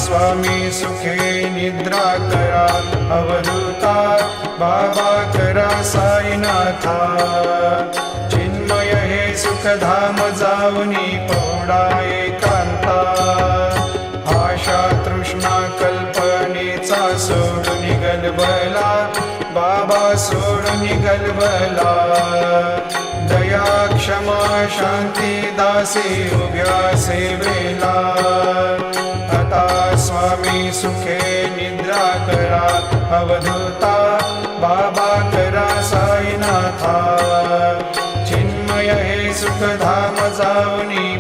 स्वामी सुखे निद्रा करा अवधूता बाबा करा साईनाथा चिन्मय हे सुखधाम जाऊनी पौडा एकांता आशा तृष्णा कल्पनेचा सोडून गलबला बाबा सोडून गलबला दया क्षमा शांती दासी उभ्या सेवेला आता स्वामी सुखे निद्रा करा अवधूता बाबा करा साईनाथा चिन्मय हे सुखधाम जाऊनी